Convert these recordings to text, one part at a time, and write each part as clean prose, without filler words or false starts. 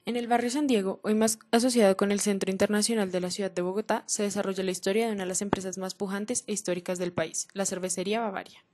En el barrio San Diego, hoy más asociado con el Centro Internacional de la Ciudad de Bogotá, se desarrolla la historia de una de las empresas más pujantes e históricas del país, la cervecería Bavaria.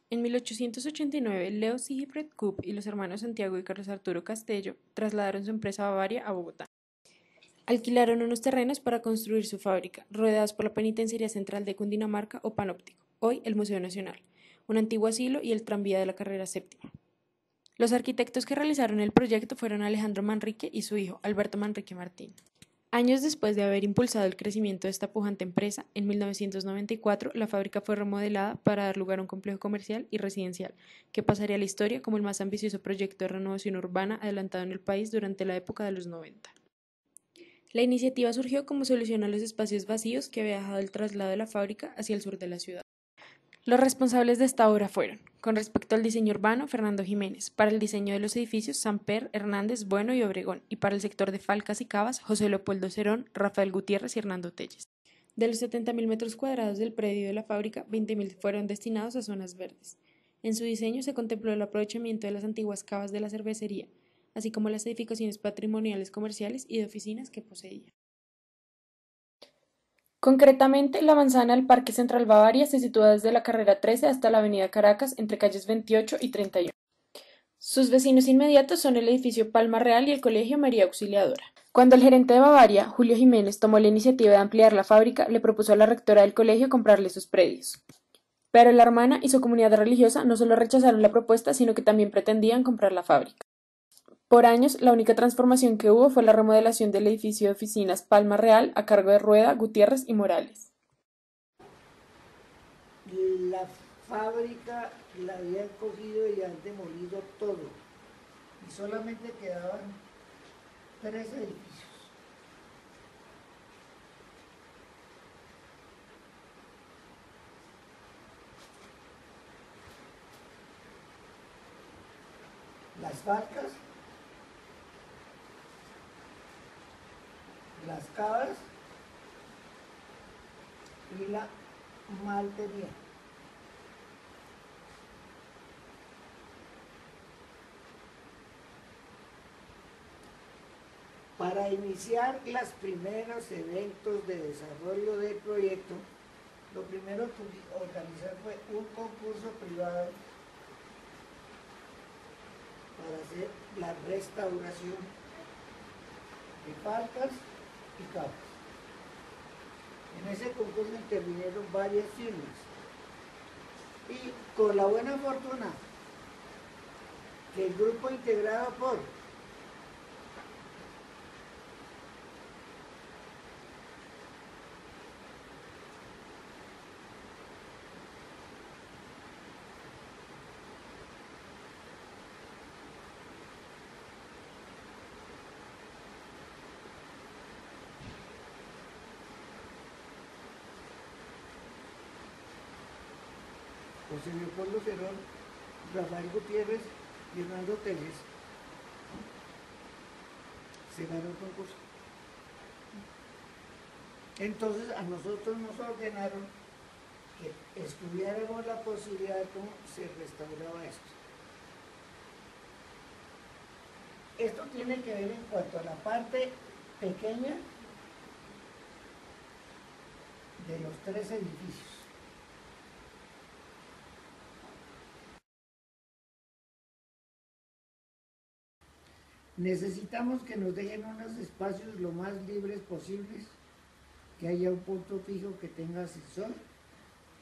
En 1889, Leo Siegfried Krupp y los hermanos Santiago y Carlos Arturo Castello trasladaron su empresa Bavaria a Bogotá. Alquilaron unos terrenos para construir su fábrica, rodeados por la Penitenciaría Central de Cundinamarca o Panóptico, hoy el Museo Nacional, un antiguo asilo y el tranvía de la carrera séptima. Los arquitectos que realizaron el proyecto fueron Alejandro Manrique y su hijo, Alberto Manrique Martín. Años después de haber impulsado el crecimiento de esta pujante empresa, en 1994 la fábrica fue remodelada para dar lugar a un complejo comercial y residencial, que pasaría a la historia como el más ambicioso proyecto de renovación urbana adelantado en el país durante la época de los 90. La iniciativa surgió como solución a los espacios vacíos que había dejado el traslado de la fábrica hacia el sur de la ciudad. Los responsables de esta obra fueron, con respecto al diseño urbano, Fernando Jiménez, para el diseño de los edificios Samper, Hernández, Bueno y Obregón, y para el sector de Falcas y Cavas, José Leopoldo Cerón, Rafael Gutiérrez y Hernando Telles. De los 70.000 metros cuadrados del predio de la fábrica, 20.000 fueron destinados a zonas verdes. En su diseño se contempló el aprovechamiento de las antiguas cavas de la cervecería, así como las edificaciones patrimoniales comerciales y de oficinas que poseía. Concretamente, la manzana del Parque Central Bavaria se sitúa desde la carrera 13 hasta la avenida Caracas, entre calles 28 y 31. Sus vecinos inmediatos son el edificio Palma Real y el Colegio María Auxiliadora. Cuando el gerente de Bavaria, Julio Jiménez, tomó la iniciativa de ampliar la fábrica, le propuso a la rectora del colegio comprarle sus predios. Pero la hermana y su comunidad religiosa no solo rechazaron la propuesta, sino que también pretendían comprar la fábrica. Por años, la única transformación que hubo fue la remodelación del edificio de oficinas Palma Real a cargo de Rueda, Gutiérrez y Morales. La fábrica la habían cogido y han demolido todo. Y solamente quedaban 3 edificios. Las Falcas, las Cavas y la Maltería. Para iniciar los primeros eventos de desarrollo del proyecto, lo primero que organizar fue un concurso privado para hacer la restauración de Falcas y Cavas. En ese concurso intervinieron varias firmas y con la buena fortuna que el grupo integrado por José Leopoldo Cerón, Rafael Gutiérrez y Hernando Telles, se ganó el concurso. Entonces a nosotros nos ordenaron que estudiáramos la posibilidad de cómo se restauraba esto. Esto tiene que ver en cuanto a la parte pequeña de los 3 edificios. Necesitamos que nos dejen unos espacios lo más libres posibles, que haya un punto fijo que tenga ascensor,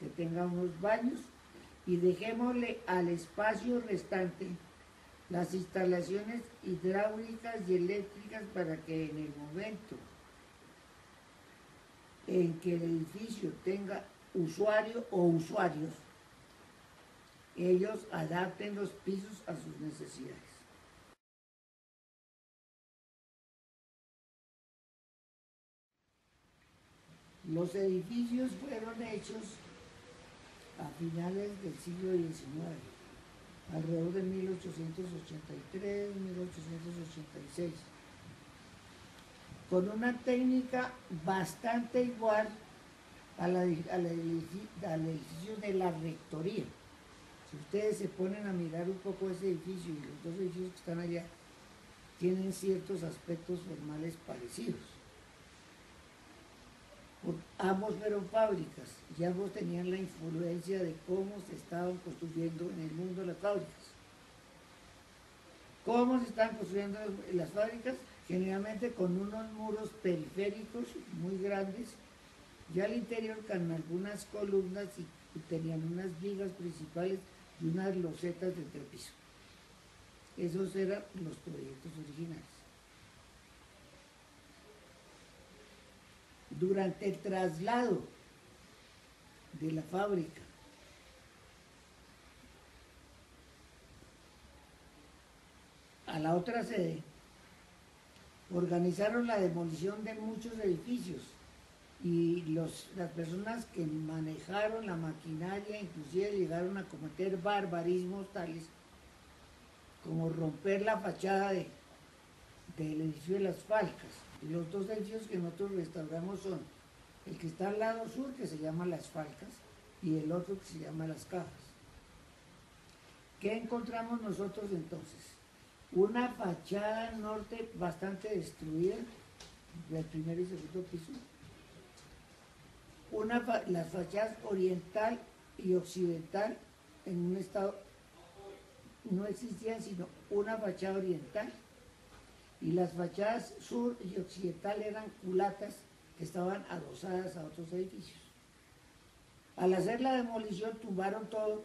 que tenga unos baños y dejémosle al espacio restante las instalaciones hidráulicas y eléctricas para que en el momento en que el edificio tenga usuario o usuarios, ellos adapten los pisos a sus necesidades. Los edificios fueron hechos a finales del siglo XIX, alrededor de 1883, 1886, con una técnica bastante igual al edificio de la rectoría. Si ustedes se ponen a mirar un poco ese edificio y los 2 edificios que están allá, tienen ciertos aspectos formales parecidos. Ambos fueron fábricas y ambos tenían la influencia de cómo se estaban construyendo en el mundo las fábricas. ¿Cómo se están construyendo las fábricas? Generalmente con unos muros periféricos muy grandes, ya al interior con algunas columnas y tenían unas vigas principales y unas losetas de entrepiso. Esos eran los proyectos originales. Durante el traslado de la fábrica a la otra sede, organizaron la demolición de muchos edificios y las personas que manejaron la maquinaria inclusive llegaron a cometer barbarismos tales como romper la fachada del edificio de las Falcas. Y los dos edificios que nosotros restauramos son el que está al lado sur, que se llama Las Falcas, y el otro que se llama Las Cajas. ¿Qué encontramos nosotros entonces? Una fachada norte bastante destruida, del primer y segundo piso. Las fachadas oriental y occidental en un estado, no existían sino una fachada oriental, y las fachadas sur y occidental eran culatas que estaban adosadas a otros edificios. Al hacer la demolición tumbaron todo.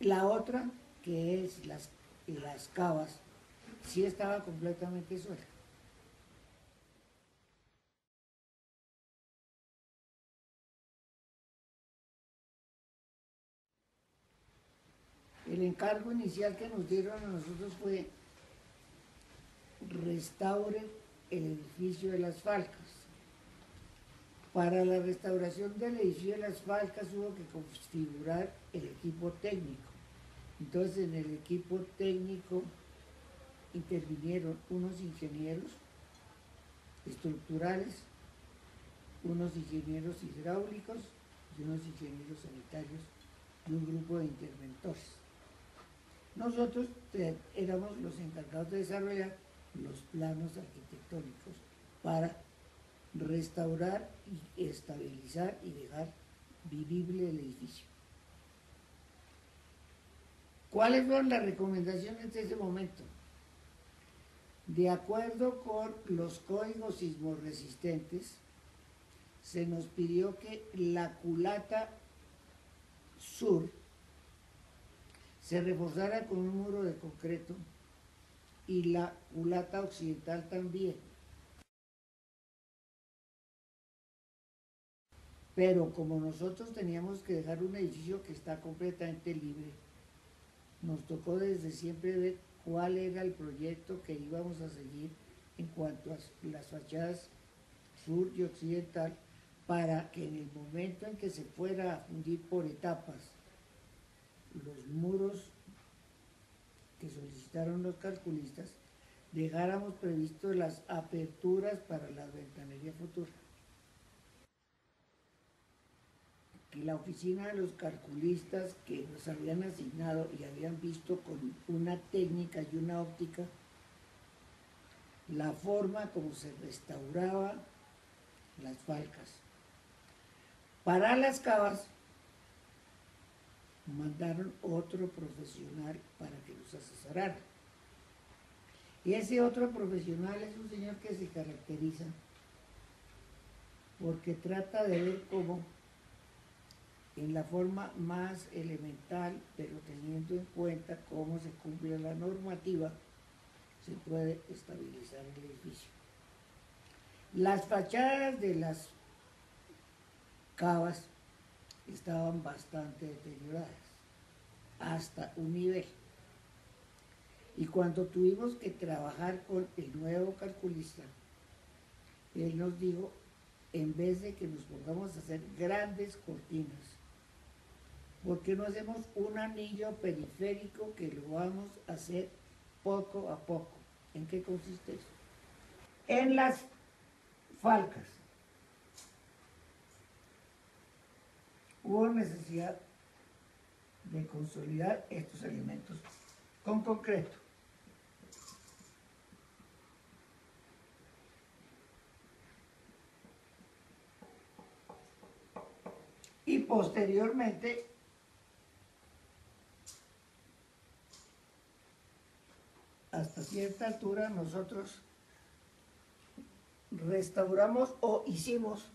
La otra, que es las cavas, sí estaba completamente suelta. El encargo inicial que nos dieron a nosotros fue restauren el edificio de las Falcas. Para la restauración del edificio de las Falcas hubo que configurar el equipo técnico. Entonces en el equipo técnico intervinieron unos ingenieros estructurales, unos ingenieros hidráulicos y unos ingenieros sanitarios y un grupo de interventores. Nosotros éramos los encargados de desarrollar los planos arquitectónicos para restaurar y estabilizar y dejar vivible el edificio. ¿Cuáles fueron las recomendaciones de ese momento? De acuerdo con los códigos sismorresistentes, se nos pidió que la culata sur se reforzara con un muro de concreto y la culata occidental también. Pero como nosotros teníamos que dejar un edificio que está completamente libre, nos tocó desde siempre ver cuál era el proyecto que íbamos a seguir en cuanto a las fachadas sur y occidental, para que en el momento en que se fuera a fundir por etapas los muros que solicitaron los calculistas, dejáramos previsto las aperturas para la ventanería futura. Y la oficina de los calculistas que nos habían asignado y habían visto con una técnica y una óptica la forma como se restauraba las Falcas. Para las cavas mandaron otro profesional para que los asesorara. Y ese otro profesional es un señor que se caracteriza porque trata de ver cómo, en la forma más elemental, pero teniendo en cuenta cómo se cumple la normativa, se puede estabilizar el edificio. Las fachadas de las cavas estaban bastante deterioradas, hasta un nivel. Y cuando tuvimos que trabajar con el nuevo calculista, él nos dijo, en vez de que nos pongamos a hacer grandes cortinas, ¿por qué no hacemos un anillo periférico que lo vamos a hacer poco a poco? ¿En qué consiste eso? En las Falcas hubo necesidad de consolidar estos elementos con concreto. posteriormente hasta cierta altura nosotros restauramos o hicimos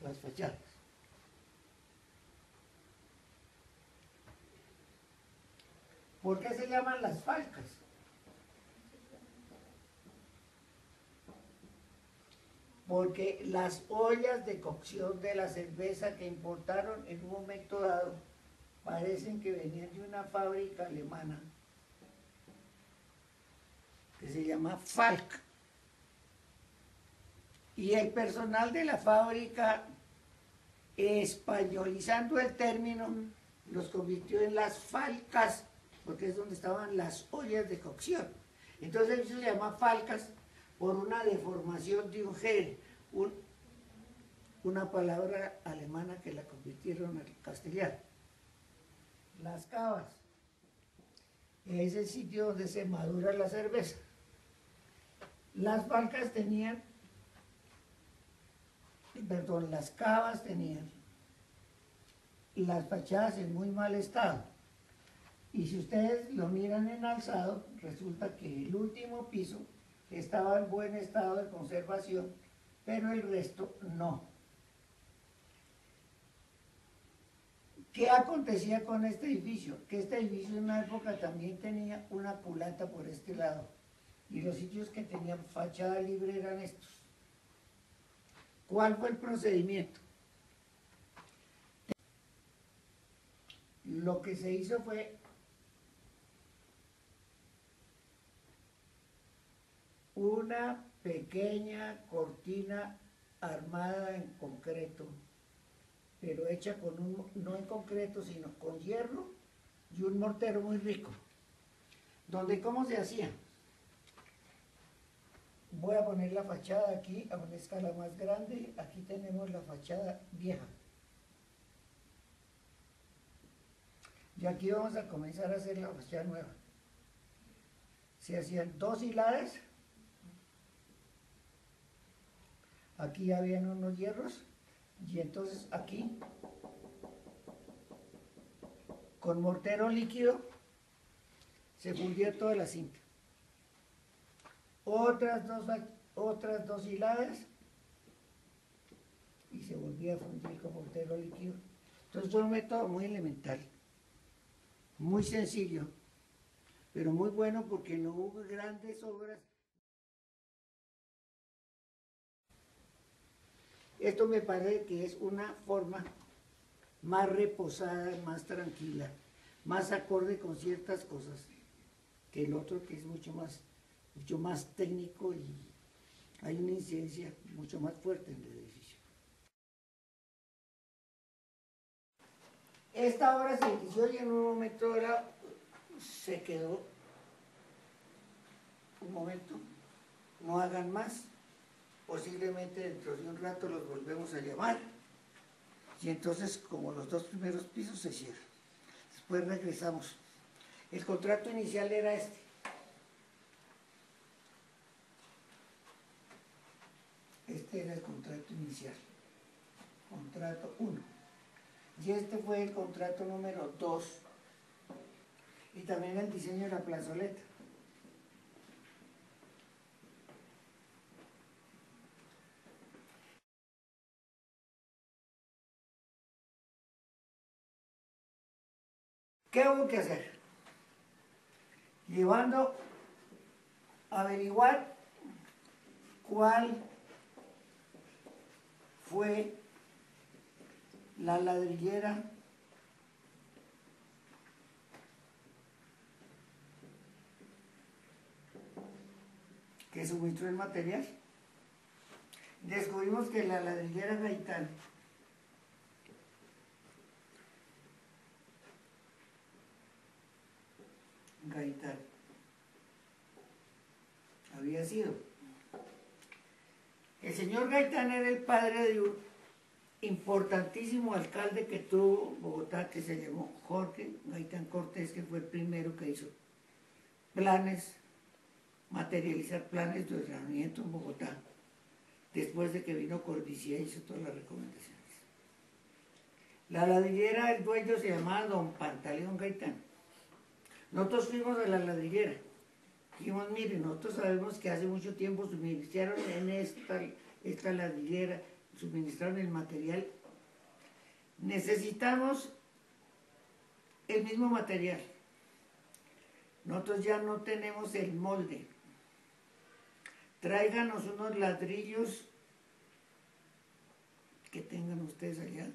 las fachadas. ¿Por qué se llaman las falcas? Porque las ollas de cocción de la cerveza que importaron en un momento dado parecen que venían de una fábrica alemana que se llama Falk. Y el personal de la fábrica, españolizando el término, los convirtió en las falcas, porque es donde estaban las ollas de cocción. Entonces eso se llama falcas por una deformación de un G, una palabra alemana que la convirtieron al castellano. Las cavas es el sitio donde se madura la cerveza. Las falcas tenían, perdón, las cavas tenían las fachadas en muy mal estado. Y si ustedes lo miran en alzado, resulta que el último piso estaba en buen estado de conservación, pero el resto no. ¿Qué acontecía con este edificio? Que este edificio en una época también tenía una culata por este lado, y los sitios que tenían fachada libre eran estos. ¿Cuál fue el procedimiento? Lo que se hizo fue una pequeña cortina armada en concreto, pero hecha con no en concreto, sino con hierro y un mortero muy rico. Donde, ¿cómo se hacía? Voy a poner la fachada aquí a una escala más grande. Aquí tenemos la fachada vieja. Y aquí vamos a comenzar a hacer la fachada nueva. Se hacían 2 hiladas. Aquí habían unos hierros. Y entonces aquí, con mortero líquido, se fundía toda la cinta. Otras dos hiladas y se volvía a fundir con mortero líquido. Entonces fue un método muy elemental, muy sencillo, pero muy bueno porque no hubo grandes obras. Esto me parece que es una forma más reposada, más tranquila, más acorde con ciertas cosas que el otro, que es mucho más técnico, y hay una incidencia mucho más fuerte en el edificio. Esta obra se inició y en un momento dado se quedó. Un momento, no hagan más. Posiblemente dentro de un rato los volvemos a llamar. Y entonces, como los 2 primeros pisos se cierran. Después regresamos. El contrato inicial era este. Este era el contrato inicial. Contrato 1. Y este fue el contrato número 2. Y también el diseño de la plazoleta. ¿Qué hubo que hacer? Llevando a averiguar cuál fue la ladrillera que suministró el material. Descubrimos que la ladrillera Gaitán había sido. El señor Gaitán era el padre de un importantísimo alcalde que tuvo Bogotá, que se llamó Jorge Gaitán Cortés, que fue el primero que hizo planes, materializar planes de ordenamiento en Bogotá, después de que vino Cordicia y hizo todas las recomendaciones. La ladrillera, el dueño se llamaba don Pantaleón Gaitán. Nosotros fuimos a la ladrillera. Dijimos, mire, nosotros sabemos que hace mucho tiempo suministraron en esta ladrillera, suministraron el material. Necesitamos el mismo material. Nosotros ya no tenemos el molde. Tráiganos unos ladrillos que tengan ustedes allá.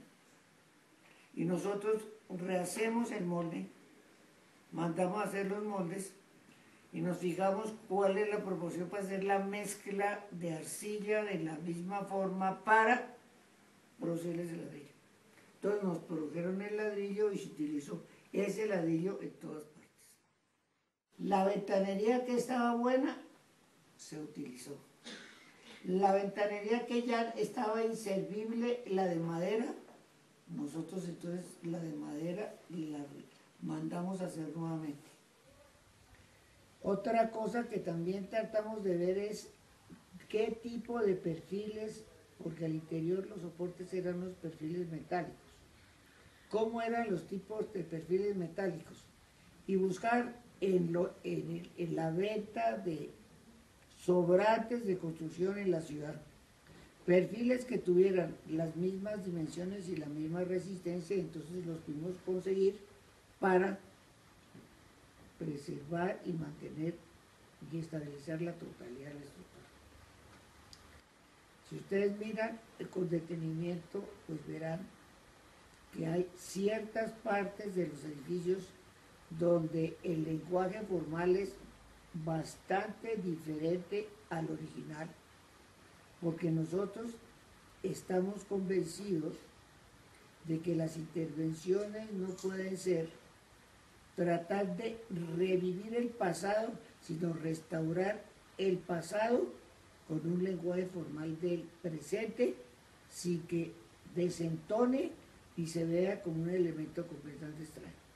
Y nosotros rehacemos el molde, mandamos a hacer los moldes y nos fijamos cuál es la proporción para hacer la mezcla de arcilla de la misma forma para producirles el ladrillo. Entonces nos produjeron el ladrillo y se utilizó ese ladrillo en todas partes. La ventanería que estaba buena se utilizó. La ventanería que ya estaba inservible, la de madera, nosotros entonces la de madera la mandamos a hacer nuevamente. Otra cosa que también tratamos de ver es qué tipo de perfiles, porque al interior los soportes eran los perfiles metálicos. ¿Cómo eran los tipos de perfiles metálicos? Y buscar en la venta de sobrantes de construcción en la ciudad perfiles que tuvieran las mismas dimensiones y la misma resistencia, entonces los pudimos conseguir para preservar y mantener y estabilizar la totalidad de la estructura. Si ustedes miran con detenimiento, pues verán que hay ciertas partes de los edificios donde el lenguaje formal es bastante diferente al original, porque nosotros estamos convencidos de que las intervenciones no pueden ser tratar de revivir el pasado, sino restaurar el pasado con un lenguaje formal del presente, sin que desentone y se vea como un elemento completamente extraño.